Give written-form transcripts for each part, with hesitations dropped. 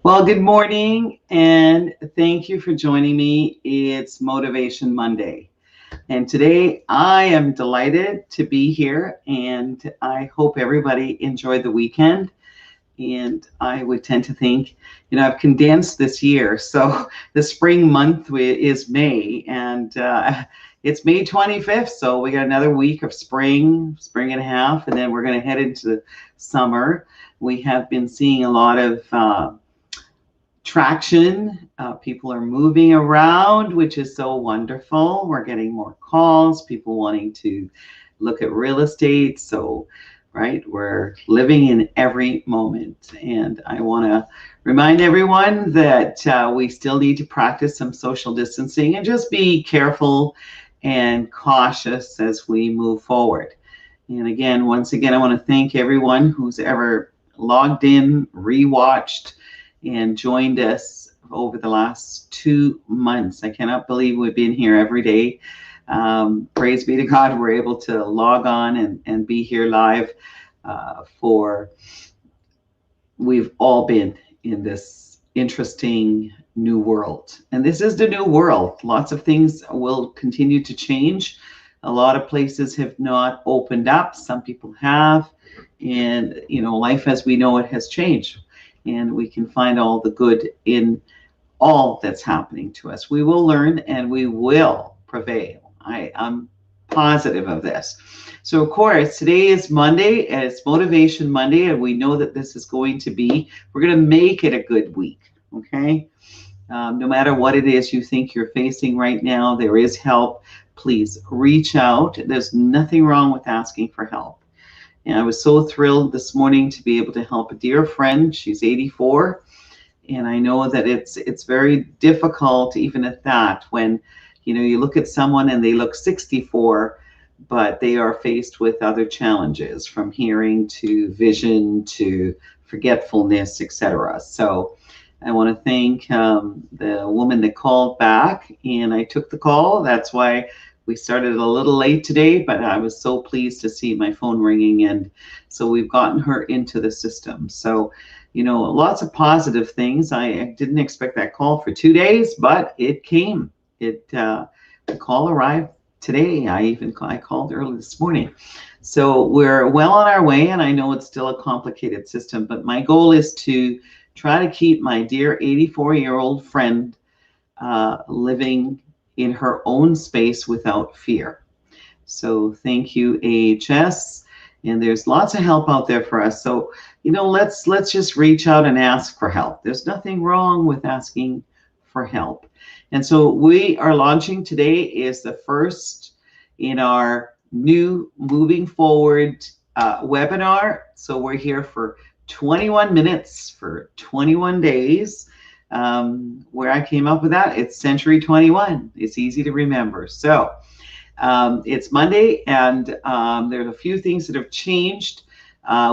Well, good morning and thank you for joining me. It's Motivation Monday. And today I am delighted to be here and I hope everybody enjoyed the weekend. And I would tend to think, I've condensed this year. So the spring month is May and it's May 25th. So we got another week of spring and a half, and then we're going to head into summer. We have been seeing a lot of traction. People are moving around, which is so wonderful. We're getting more calls, people wanting to look at real estate. So, right, we're living in every moment. And I want to remind everyone that we still need to practice some social distancing and just be careful and cautious as we move forward. And again, once again, I want to thank everyone who's ever logged in, rewatched, and joined us over the last 2 months. I cannot believe we've been here every day. Praise be to God, we're able to log on and be here live we've all been in this interesting new world. And this is the new world. Lots of things will continue to change. A lot of places have not opened up. Some people have. And, life as we know it has changed. And we can find all the good in all that's happening to us. We will learn and we will prevail. I'm positive of this. So, of course, today is Monday and it's Motivation Monday, and we know that this is going to be, we're going to make it a good week, okay? No matter what it is you think you're facing right now, there is help. Please reach out. There's nothing wrong with asking for help. And I was so thrilled this morning to be able to help a dear friend. She's 84. And I know that it's very difficult even at that when, you look at someone and they look 64, but they are faced with other challenges from hearing to vision to forgetfulness, etc. So I want to thank the woman that called back, and I took the call. That's why we started a little late today, but I was so pleased to see my phone ringing, and so we've gotten her into the system. So, lots of positive things. I didn't expect that call for 2 days, but it came. The call arrived today. I called early this morning. So we're well on our way, and I know it's still a complicated system, but my goal is to try to keep my dear 84-year-old friend living in her own space without fear. So thank you, AHS. And there's lots of help out there for us. So, let's just reach out and ask for help. There's nothing wrong with asking for help. And so we are launching today is the first in our new Moving Forward webinar. So we're here for 21 minutes for 21 days. Where I came up with that, it's Century 21. It's easy to remember. So it's Monday, and there's a few things that have changed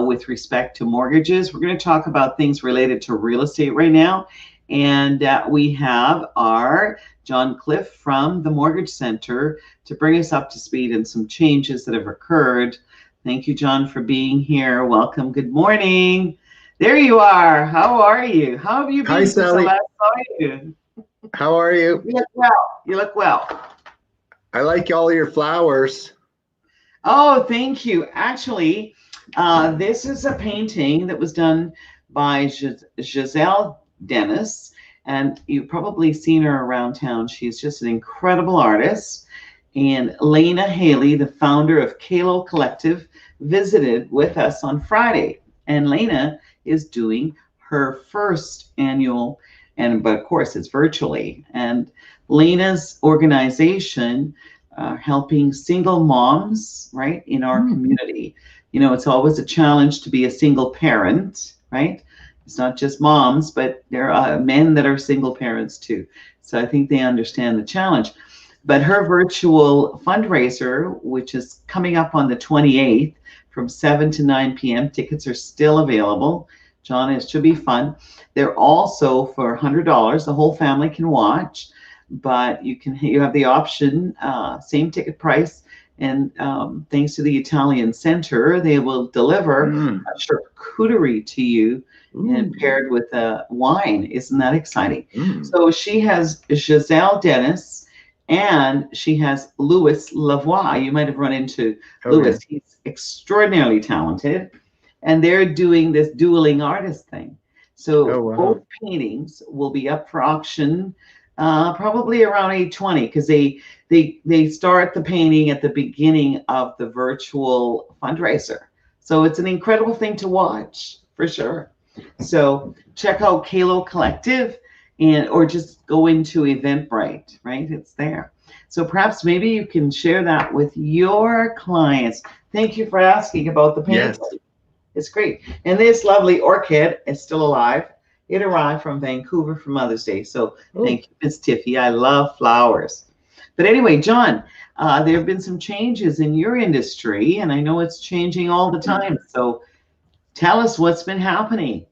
with respect to mortgages. We're going to talk about things related to real estate right now. And we have our John Cliff from the Mortgage Center to bring us up to speed and some changes that have occurred. Thank you, John, for being here. Welcome. Good morning. There you are. How are you? How have you been? Hi, Sally. Since I last saw you? How are you? You look well. You look well. I like all your flowers. Oh, thank you. Actually, this is a painting that was done by Giselle Dennis, and you've probably seen her around town. She's just an incredible artist. And Lena Haley, the founder of Kalo Collective, visited with us on Friday. And Lena is doing her first annual, but of course it's virtually. And Lena's organization helping single moms, right, in our community. It's always a challenge to be a single parent, right? It's not just moms, but there are men that are single parents too. So I think they understand the challenge. But her virtual fundraiser, which is coming up on the 28th from 7 to 9 p.m., tickets are still available. John, it should be fun. They're also for $100. The whole family can watch, but you have the option, same ticket price, And thanks to the Italian Center, they will deliver Mm. a charcuterie to you and Ooh. paired with a wine. Isn't that exciting? Mm. So she has Giselle Dennis and she has Louis Lavoie. You might have run into Okay. Louis. He's extraordinarily talented. And they're doing this dueling artist thing. Oh, So both wow. paintings will be up for auction probably around 8:20 because they start the painting at the beginning of the virtual fundraiser. So it's an incredible thing to watch for sure. So check out Kalo Collective and or just go into Eventbrite, right? It's there. So perhaps maybe you can share that with your clients. Thank you for asking about the painting. Yes. It's great. And this lovely orchid is still alive. It arrived from Vancouver for Mother's Day. So Oh, thank you, Miss Tiffy. I love flowers. But anyway, John, there have been some changes in your industry, and I know it's changing all the time. So tell us what's been happening.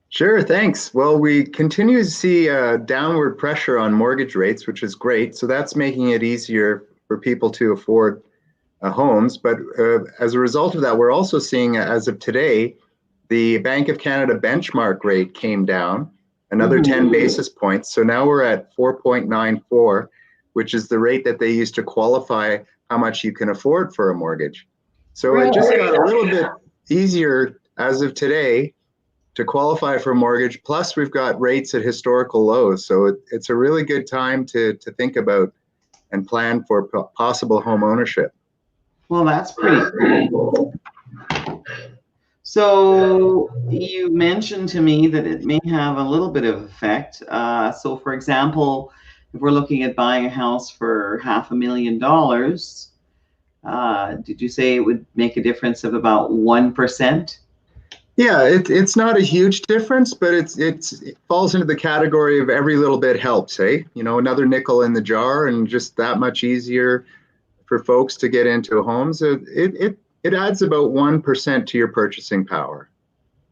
sure. Thanks. Well, we continue to see downward pressure on mortgage rates, which is great. So that's making it easier for people to afford homes. But as a result of that, we're also seeing, as of today, the Bank of Canada benchmark rate came down another 10 Mhm. basis points. So now we're at 4.94, which is the rate that they use to qualify how much you can afford for a mortgage. So it just got a little bit easier as of today to qualify for a mortgage. Plus, we've got rates at historical lows. So it's a really good time to think about and plan for possible home ownership. Well, that's pretty cool. So you mentioned to me that it may have a little bit of effect. So, for example, if we're looking at buying a house for $500,000, did you say it would make a difference of about 1%? Yeah, it's not a huge difference, but it falls into the category of every little bit helps, eh? You know, another nickel in the jar, and just that much easier for folks to get into homes. It adds about 1% to your purchasing power.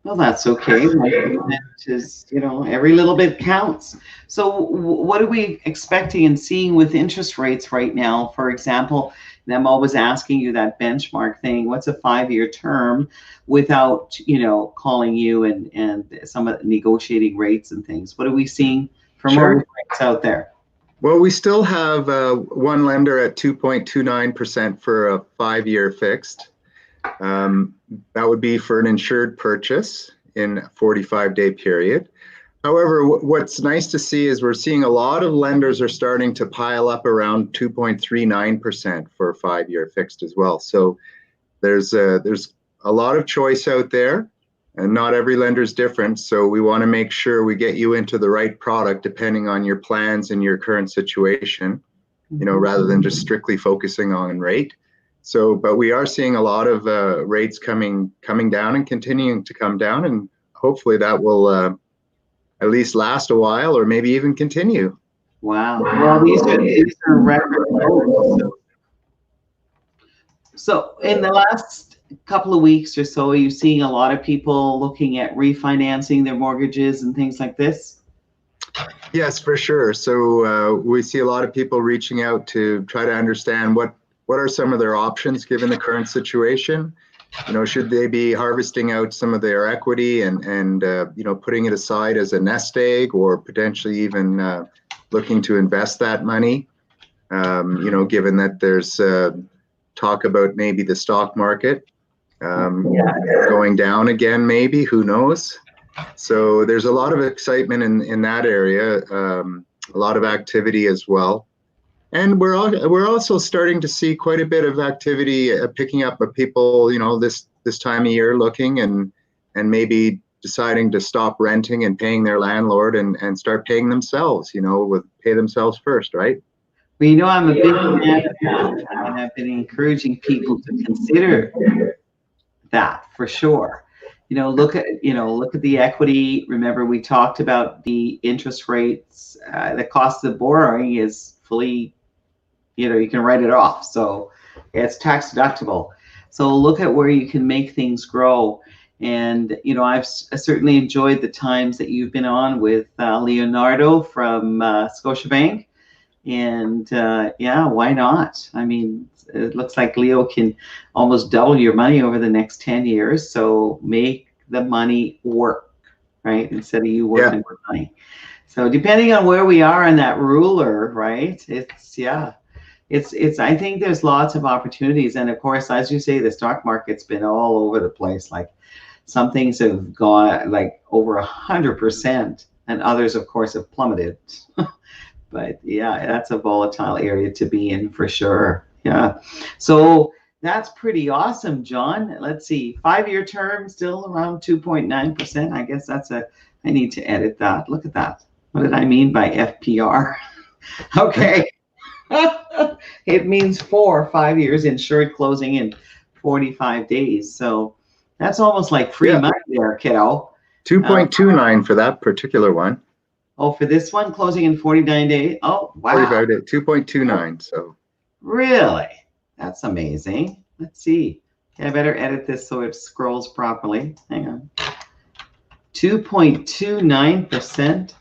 Well, that's okay. 1% is, every little bit counts. So, what are we expecting and seeing with interest rates right now? For example, and I'm always asking you that benchmark thing. What's a 5-year term without, calling you and some of the negotiating rates and things? What are we seeing for mortgage Sure. rates out there? Well, we still have one lender at 2.29% for a 5-year fixed. Um, that would be for an insured purchase in a 45-day period. However, what's nice to see is we're seeing a lot of lenders are starting to pile up around 2.39% for a 5-year fixed as well. So there's a lot of choice out there, and not every lender is different. So we want to make sure we get you into the right product depending on your plans and your current situation, Mhm. rather than just strictly focusing on rate. So, but we are seeing a lot of rates coming down and continuing to come down, and hopefully that will at least last a while or maybe even continue. Wow. Well, these are record lows. So in the last couple of weeks or so, are you seeing a lot of people looking at refinancing their mortgages and things like this? Yes, for sure. So we see a lot of people reaching out to try to understand what are some of their options given the current situation. Should they be harvesting out some of their equity and putting it aside as a nest egg, or potentially even looking to invest that money? Given that there's talk about maybe the stock market going down again, maybe, who knows? So there's a lot of excitement in that area, a lot of activity as well. And we're also starting to see quite a bit of activity picking up of people, this time of year looking and maybe deciding to stop renting and paying their landlord and start paying themselves, pay themselves first, right? Well, I'm a big fan of that, and I've been encouraging people to consider that for sure. Look at the equity. Remember, we talked about the interest rates. The cost of borrowing is fully, you can write it off. So it's tax deductible. So look at where you can make things grow. And, I've certainly enjoyed the times that you've been on with Leonardo from Scotiabank. And yeah, why not? I mean, it looks like Leo can almost double your money over the next 10 years. So make the money work, right? Instead of you Yeah. working for money. So depending on where we are on that ruler, right? It's I think there's lots of opportunities. And of course, as you say, the stock market's been all over the place. Like some things have gone like over 100%, and others, of course, have plummeted. But yeah, that's a volatile area to be in for sure. Yeah. So that's pretty awesome, John. Let's see, 5-year term still around 2.9%. I guess I need to edit that. Look at that. What did I mean by FPR? Okay. It means 5 years insured closing in 45 days. So that's almost like free money there, kiddo. 2.29 for that particular one. Oh, for this one, closing in 49 days. Oh, wow. 45 days, 2.29. So really? That's amazing. Let's see. Okay, I better edit this so it scrolls properly. Hang on. 2.29%.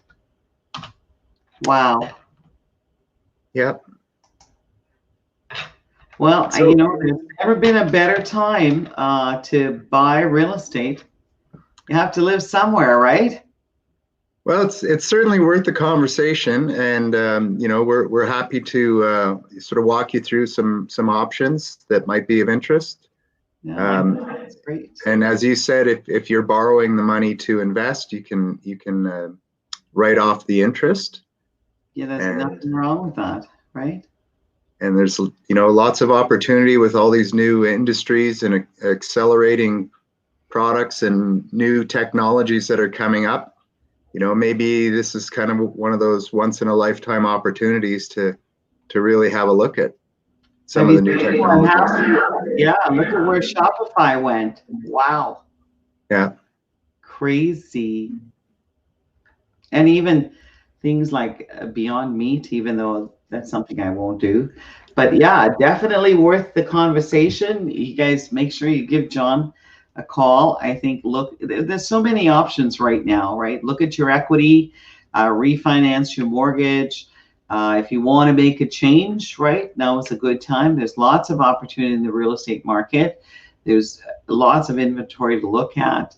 Wow. Yep. Well, there's never been a better time to buy real estate. You have to live somewhere, right? Well, it's certainly worth the conversation, and we're happy to sort of walk you through some options that might be of interest. Yeah, that's great. And as you said, if you're borrowing the money to invest, you can write off the interest. Yeah, there's nothing wrong with that, right? And there's lots of opportunity with all these new industries and accelerating products and new technologies that are coming up. Maybe this is kind of one of those once in a lifetime opportunities to really have a look at some of the new technologies. Yeah, look at where Shopify went. Wow. Yeah. Crazy. And even things like Beyond Meat, even though that's something I won't do. But yeah, definitely worth the conversation. You guys make sure you give John a call. I think, look, there's so many options right now, right? Look at your equity, refinance your mortgage. If you want to make a change, right, now is a good time. There's lots of opportunity in the real estate market. There's lots of inventory to look at,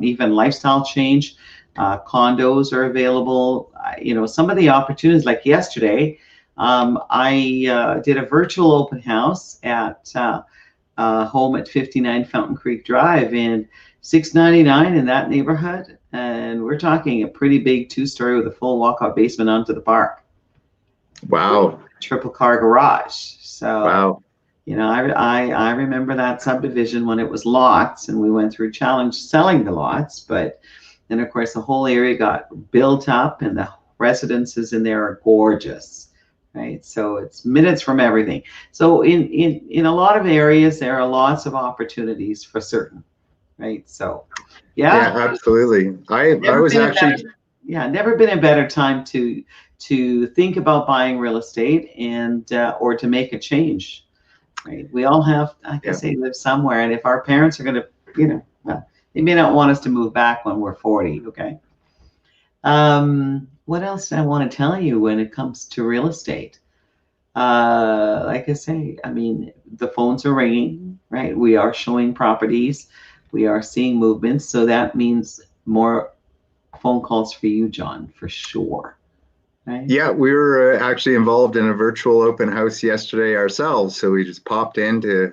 even lifestyle change. Condos are available. Some of the opportunities, like yesterday, I did a virtual open house at home at 59 Fountain Creek Drive, and $699 in that neighborhood. And we're talking a pretty big 2-story with a full walkout basement onto the park. Wow. Triple car garage. So, wow. I remember that subdivision when it was lots, and we went through challenge selling the lots. But then, of course, the whole area got built up, and the residences in there are gorgeous. Right, so it's minutes from everything. So in a lot of areas, there are lots of opportunities for certain. Right, so yeah, absolutely. I was actually never been a better time to think about buying real estate and or to make a change. Right, we all have, like I say, live somewhere, and if our parents are going to, they may not want us to move back when we're 40. Okay. What else do I want to tell you when it comes to real estate? Like I say, I mean, the phones are ringing, right? We are showing properties. We are seeing movements. So that means more phone calls for you, John, for sure. Right? Yeah, we were actually involved in a virtual open house yesterday ourselves. So we just popped in to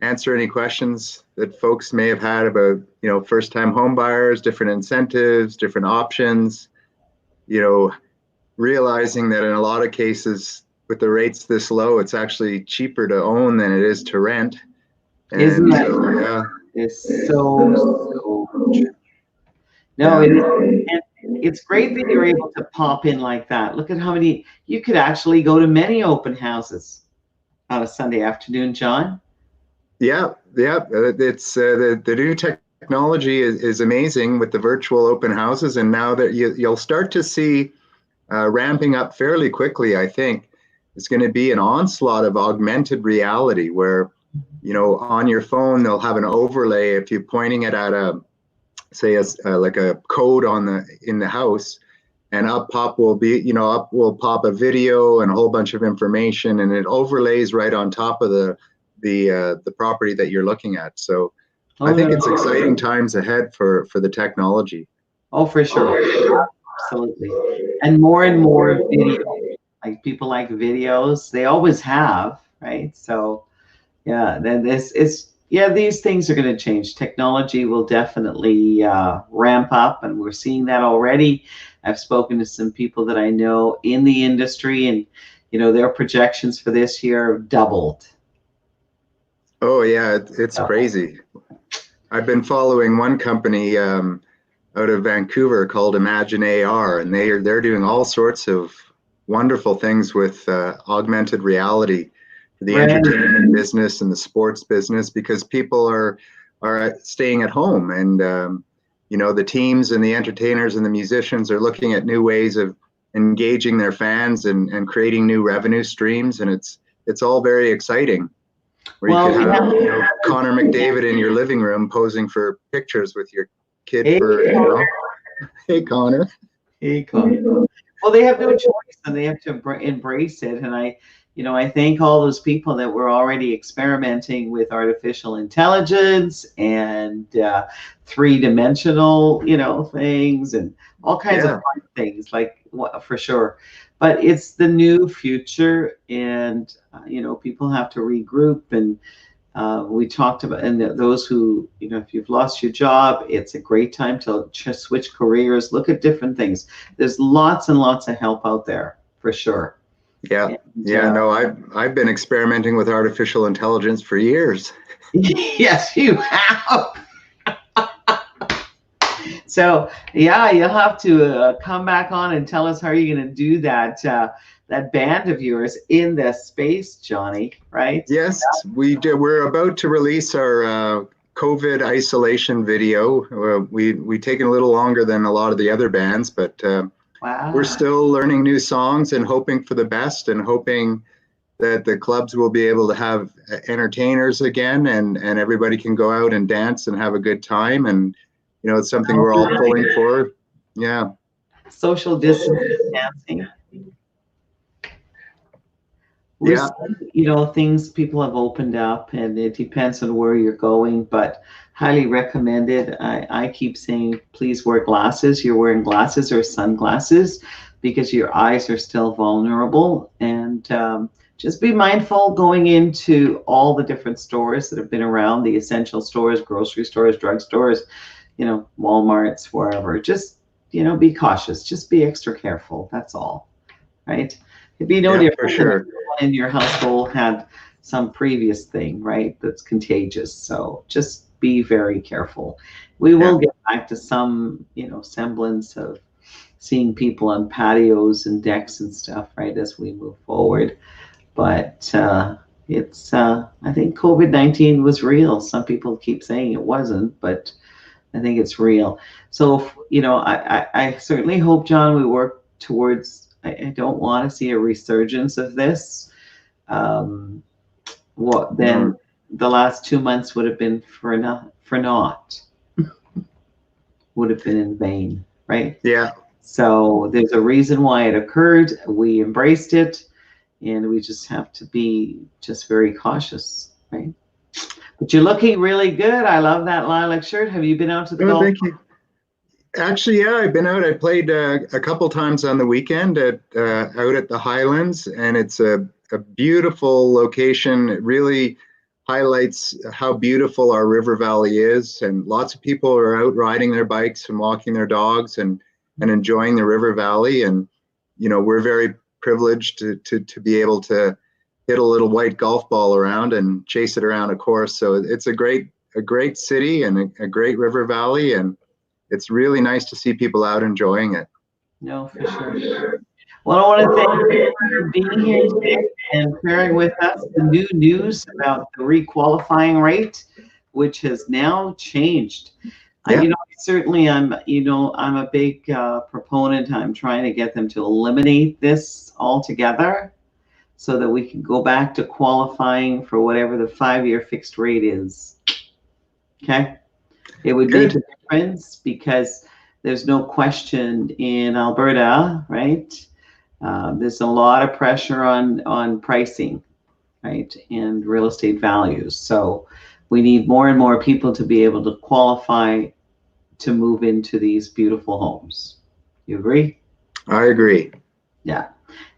answer any questions that folks may have had about, first-time home buyers, different incentives, different options. Realizing that in a lot of cases with the rates this low, it's actually cheaper to own than it is to rent. And Isn't that it's so no, it is. And it's great that you're able to pop in like that. Look at how many you could actually go to many open houses on a Sunday afternoon, John. Yeah. It's the new technology is amazing with the virtual open houses, and now that you'll start to see ramping up fairly quickly, I think it's going to be an onslaught of augmented reality where, on your phone, they'll have an overlay. If you're pointing it at like a code in the house, and up will pop a video and a whole bunch of information, and it overlays right on top of the property that you're looking at. So I Oh, think no. it's exciting times ahead for the technology. Oh, for sure. Absolutely. And more video. Like people like videos. They always have, right? So yeah, then this is yeah, these things are going to change. Technology will definitely ramp up, and we're seeing that already. I've spoken to some people that I know in the industry, and their projections for this year have doubled. Oh yeah, it's So, crazy. I've been following one company out of Vancouver called Imagine AR, and they're doing all sorts of wonderful things with augmented reality for the right. entertainment business and the sports business, because people are staying at home, and the teams and the entertainers and the musicians are looking at new ways of engaging their fans and creating new revenue streams, and it's all very exciting. Where you Well, could we have have Connor McDavid in your living room posing for pictures with your kid hey, for hey Connor. hey, Con. Well, they have no choice, and they have to embrace it. And I thank all those people that were already experimenting with artificial intelligence and three-dimensional, things and all kinds of Yeah, fun things, like for sure. But it's the new future, and people have to regroup. And we talked about, and those who, if you've lost your job, it's a great time to just switch careers, look at different things. There's lots and lots of help out there for sure. yeah, And, yeah. No, I've been experimenting with artificial intelligence for years. yes, you have. So yeah, you'll have to come back on and tell us how you're going to do that band of yours in the space, Johnny. Right? Yes, we do. We're about to release our COVID isolation video. We taken a little longer than a lot of the other bands, but we're Wow. still learning new songs and hoping for the best, and hoping that the clubs will be able to have entertainers again, and everybody can go out and dance and have a good time. And it's something we're all pulling for. Yeah, Social distancing dancing. We're yeah, seeing, things people have opened up, and it depends on where you're going, but highly recommended. I keep saying, please wear glasses. You're wearing glasses or sunglasses because your eyes are still vulnerable. And just be mindful going into all the different stores that have been around, the essential stores, grocery stores, drugstores, Walmarts, wherever. Just, be cautious. Just be extra careful. That's all, right? It'd be no yeah, for different than if sure. someone in your household had some previous thing, right, that's contagious. So just be very careful. We Yeah, will get back to some, semblance of seeing people on patios and decks and stuff, right, as we move forward. But I think COVID-19 was real. Some people keep saying it wasn't, but I think it's real. So, I certainly hope, John, we work towards. I don't want to see a resurgence of this. Um, what then? mm, The last 2 months would have been for naught. Would have been in vain, right? yeah, So there's a reason why it occurred. We embraced it, and we just have to be just very cautious, right? But you're looking really good. I love that lilac shirt. Have you been out to the oh, golf? thank you. Actually, yeah, I've been out. I played a couple times on the weekend out at the Highlands, and it's a beautiful location. It really highlights how beautiful our river valley is, and lots of people are out riding their bikes and walking their dogs and enjoying the river valley. And we're very privileged to be able to hit a little white golf ball around and chase it around a course. So it's a great city and a great river valley, and it's really nice to see people out enjoying it. No, for sure. Well, I want to thank you for being here today and sharing with us the new news about the requalifying rate, which has now changed. Yeah, Certainly, I'm a big proponent. I'm trying to get them to eliminate this altogether so that we can go back to qualifying for whatever the 5-year fixed rate is. Okay. It would make good. a difference because There's no question in Alberta, right? There's a lot of pressure on pricing, right, and real estate values. So we need more and more people to be able to qualify to move into these beautiful homes. You agree? I agree. Yeah.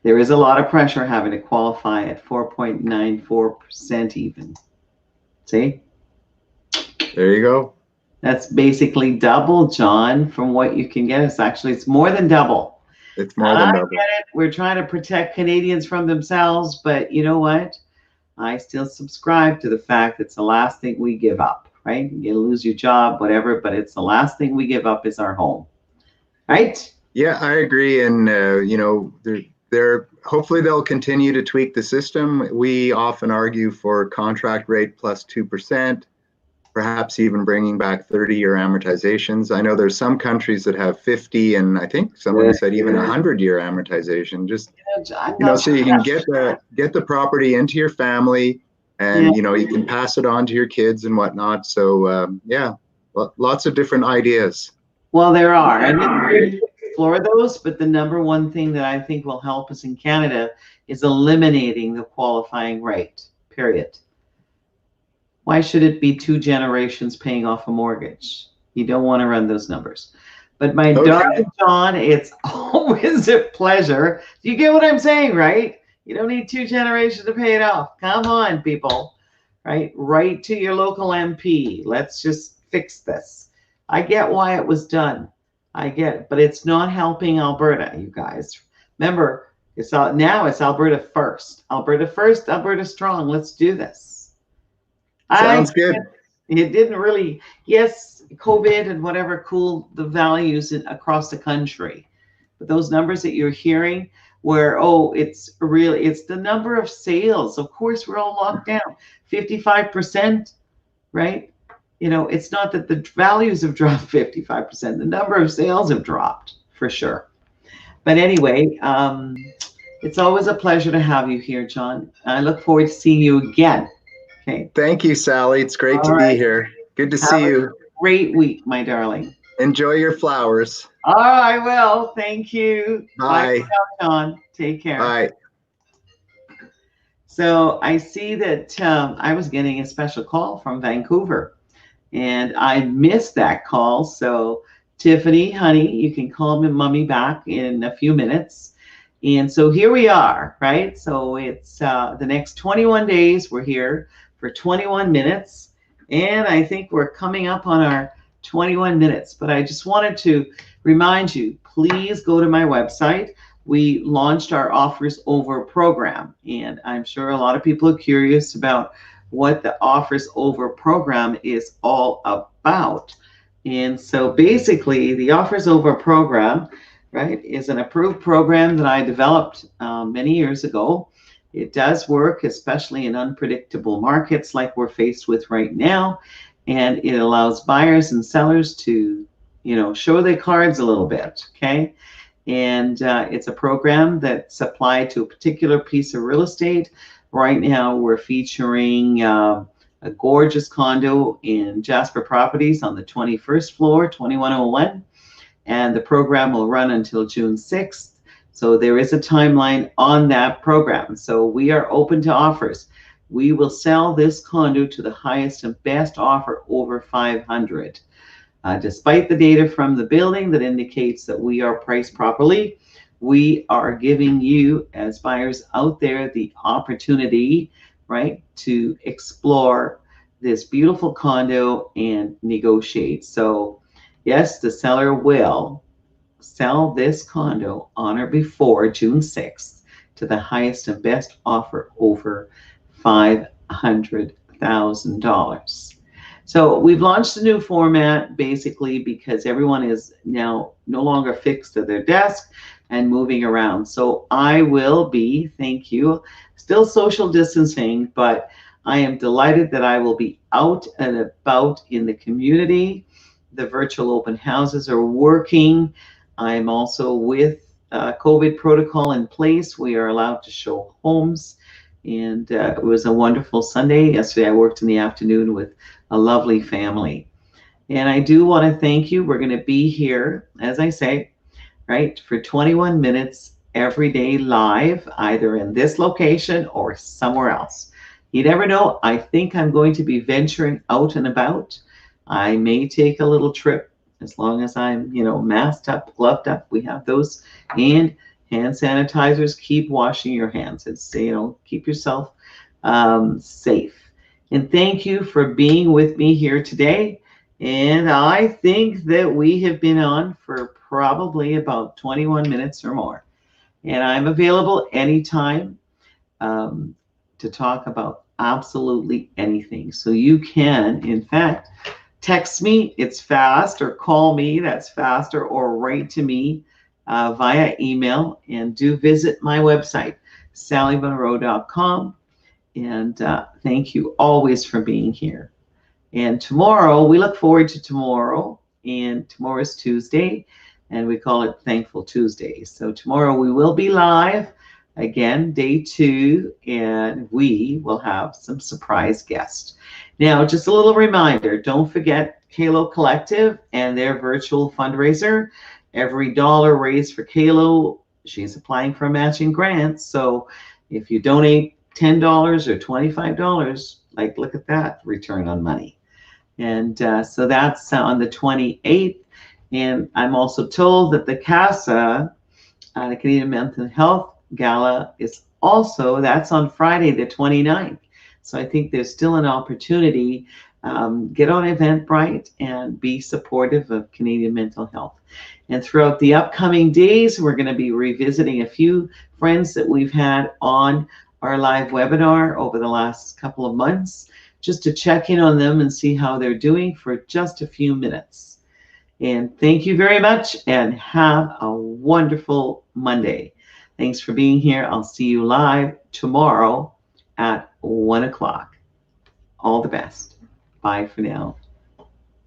There is a lot of pressure having to qualify at 4.94% even. See? There you go. That's basically double, John, from what you can get. It's more than double. It's more I than get double. it. We're trying to protect Canadians from themselves, but you know what? I still subscribe to the fact it's the last thing we give up, right? You lose your job, whatever, but it's the last thing we give up is our home, right? Yeah, I agree. And, they're hopefully they'll continue to tweak the system. We often argue for contract rate plus 2%, perhaps even bringing back 30-year amortizations. I know there's some countries that have 50, and I think someone said even 100-year amortization. Just I'm not so sure. you can get the property into your family, Yeah. and you can pass it on to your kids and whatnot. So yeah, lots of different ideas. Well, there are. And we explore those, but the number one thing that I think will help us in Canada is eliminating the qualifying rate, period. Why should it be two generations paying off a mortgage? You don't want to run those numbers. But my Okay. darling John, it's always a pleasure. You get what I'm saying, right? You don't need two generations to pay it off. Come on, people, right? Write to your local MP. Let's just fix this. I get why it was done. I get it, but it's not helping Alberta, you guys. Remember, it's Alberta first. Alberta first, Alberta strong. Let's do this. Sounds good. It didn't really, yes, COVID and whatever cooled the values across the country. But those numbers that you're hearing where, oh, it's the number of sales. Of course, we're all locked down. 55%, right? It's not that the values have dropped 55%. The number of sales have dropped for sure. But anyway, it's always a pleasure to have you here, John. I look forward to seeing you again. Okay. Thank you, Sally. It's great to be here. Good to see you. Great week, my darling. Enjoy your flowers. Oh, I will. Thank you. Bye. Bye, John. Take care. Bye. So I see that I was getting a special call from Vancouver, and I missed that call. So Tiffany, honey, you can call me Mummy back in a few minutes. And so here we are, right? So it's the next 21 days. We're here for 21 minutes. And I think we're coming up on our 21 minutes. But I just wanted to remind you, please go to my website. We launched our Offers Over program. And I'm sure a lot of people are curious about what the Offers Over program is all about. And so basically, the Offers Over program, right, is an approved program that I developed many years ago. It does work, especially in unpredictable markets like we're faced with right now. And it allows buyers and sellers to, show their cards a little bit, okay? And it's a program that's applied to a particular piece of real estate. Right now, we're featuring a gorgeous condo in Jasper Properties on the 21st floor, 2101. And the program will run until June 6th. So there is a timeline on that program. So we are open to offers. We will sell this condo to the highest and best offer over 500. Despite the data from the building that indicates that we are priced properly, we are giving you as buyers out there the opportunity, right, to explore this beautiful condo and negotiate. So yes, the seller will sell this condo on or before June 6th to the highest and best offer over $500,000. So we've launched a new format basically because everyone is now no longer fixed to their desk and moving around. So I will be, thank you, still social distancing, but I am delighted that I will be out and about in the community. The virtual open houses are working. I'm also with COVID protocol in place. We are allowed to show homes. And it was a wonderful Sunday. Yesterday I worked in the afternoon with a lovely family. And I do want to thank you. We're going to be here, as I say, right, for 21 minutes every day live, either in this location or somewhere else. You never know. I think I'm going to be venturing out and about. I may take a little trip as long as I'm, masked up, gloved up. We have those, and hand sanitizers. Keep washing your hands. It's, keep yourself safe. And thank you for being with me here today. And I think that we have been on for probably about 21 minutes or more. And I'm available anytime um, to talk about absolutely anything. So you can, in fact, text me, it's fast, or call me, that's faster, or write to me via email. And do visit my website, sallymunro.com. And thank you always for being here. And tomorrow, we look forward to tomorrow. And tomorrow is Tuesday, and we call it Thankful Tuesday. So tomorrow we will be live again, day 2, and we will have some surprise guests. Now, just a little reminder, don't forget Kalo Collective and their virtual fundraiser. Every dollar raised for Kalo, she's applying for a matching grant. So if you donate $10 or $25, like, look at that return on money. And so that's on the 28th. And I'm also told that the CASA, the Canadian Mental Health Gala, is also, that's on Friday the 29th. So I think there's still an opportunity. Get on Eventbrite and be supportive of Canadian mental health. And throughout the upcoming days, we're going to be revisiting a few friends that we've had on our live webinar over the last couple of months, just to check in on them and see how they're doing for just a few minutes. And thank you very much, and have a wonderful Monday. Thanks for being here. I'll see you live tomorrow at 1 o'clock. All the best. Bye for now.